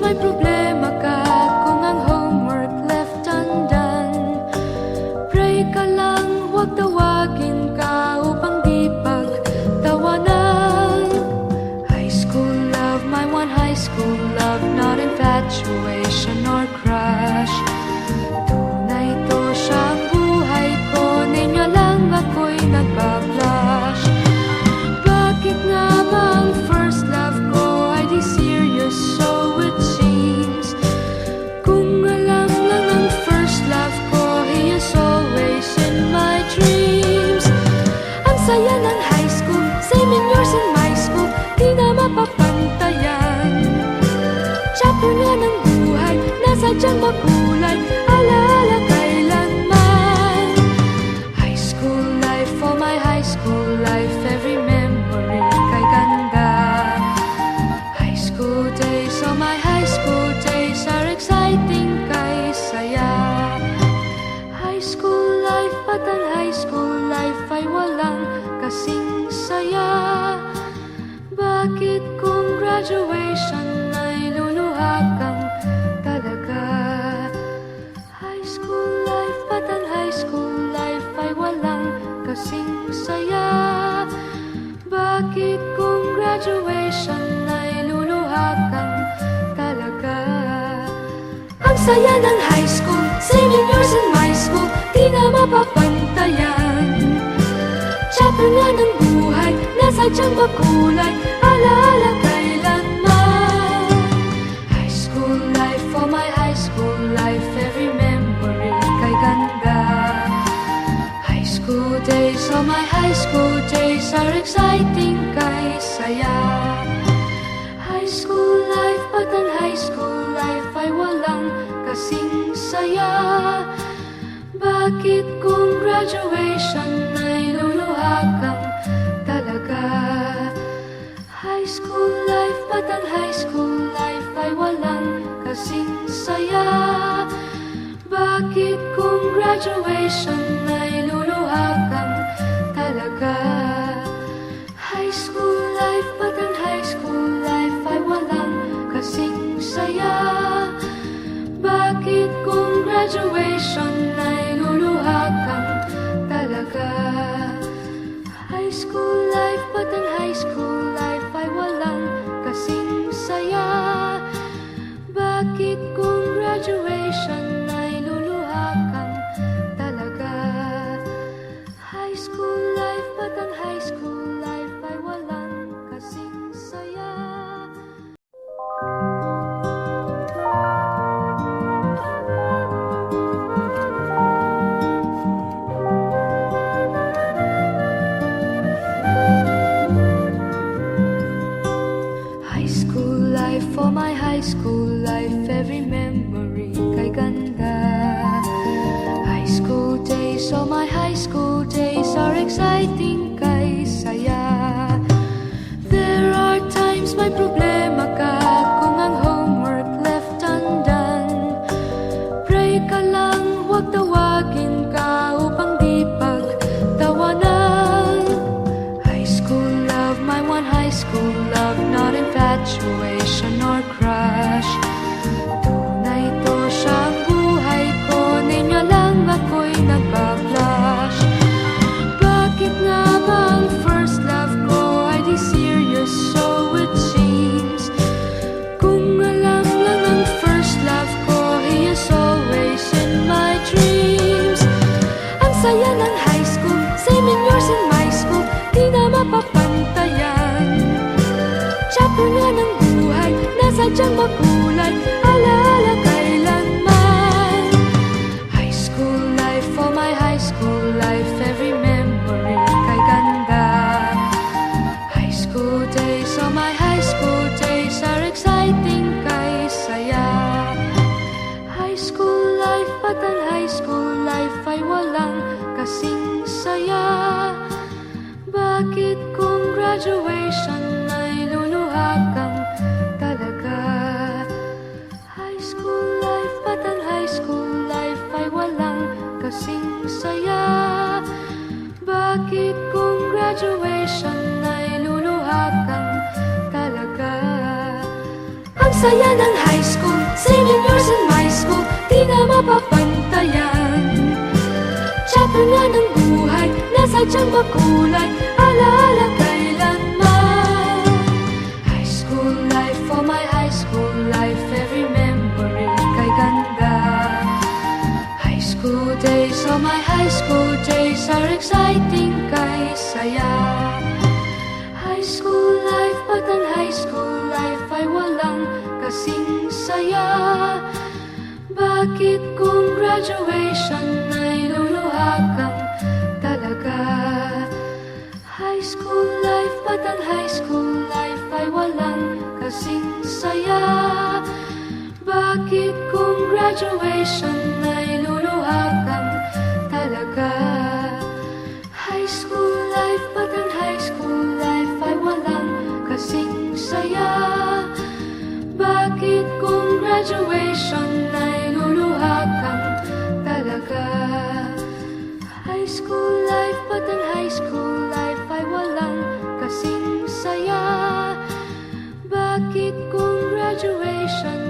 may problema ka kung ang homework left undone. Pray ka lang, huwag tawagin ka upang di pagtawanan. High school love, my one high school love, not infatuation or crush. Tunay to siyang buhay ko, ninyo lang ako'y nagbablush. Bakit nga ba ang first love ko ay di serious, so it seems? Kung alam lang ang first love ko, he is always in my dreams. Ang saya ng high school, same in yours in my school, di na mapapantayan. Chapter nga ng buhay, nasadyang makulay, alaala kailanman. High school life, oh my high school life, every memory kay ganda. High school days, oh my high school days, are exciting kay saya. High school life, at ang high school life ay walang kasing saya. Bakit kung graduation ay luluha kang talaga? High school life, at ang high school life ay walang kasing saya. Bakit kung graduation ay luluha kang talaga? Ang saya ng high school, same in yours in my school, di na mapapantayan. Chapter nga ng buhay, nasadyang makulay, alaala kailanman. High school life, oh my high school life, every memory kay ganda. High school days, oh my high school days, are exciting kay saya. High school life, at ang high school life ay walang kasing saya. Bakit kung graduation ay luluha kang talaga? High school life, at ang high school life ay walang kasing saya. Bakit kung graduation ay luluha kang talaga? High school life, at ang high school life ay walang kasing saya. Bakit kung graduation ay luluha kang talaga? High school life, at ang high school life ay walang kasing saya. Bakit kung graduation ay luluha kang talaga? High school life, at ang high school life ay walang kasing saya. High school life, oh my high school life, every memory kay ganda. High school days, oh my high school days, are exciting kay saya. There are times may problema ka kung ang homework left undone. Pray ka lang, huwag tawagin ka upang di pagtawanan. High school love, my one high school love, not infatuation or crush. Tunay to siyang buhay ko, ninyo lang ako'y nagbablush. Bakit nga ba ang first love ko ay di serious, so it seems? Kung alam lang ang first love ko, he is always in my dreams. Ang saya ng high school, same in yours in my school, di na mapapantayan. Chapter nga ng buhay, nasadyang makulay, alaala kailanman. High school life, oh my high school life, every memory kay ganda. High school days, oh my high school days, are exciting kay saya. High school life, at ang high school life ay walang kasing saya. Bakit kung graduation ay luluha kang talaga? Saya ng high school, 7 years in my school, di na mapapantayan. Chapter nga ng buhay, nasa tiyan makulay, alaala kailanman. High school life, for my high school life, every memory kay ganda. High school days, oh my high school days are exciting kay saya. High school life, but ang high school life ay walang kasing saya. Bakit kung graduation ay luluha kang talaga? High school life, but ang high school life ay walang kasing saya. Bakit kung graduation ay luluha kang talaga? High school life, but ang high school life ay walang kasing saya. Bakit kung graduation ay luluha kang talaga? High school life, but ang high school life ay walang kasing saya. Bakit kung graduation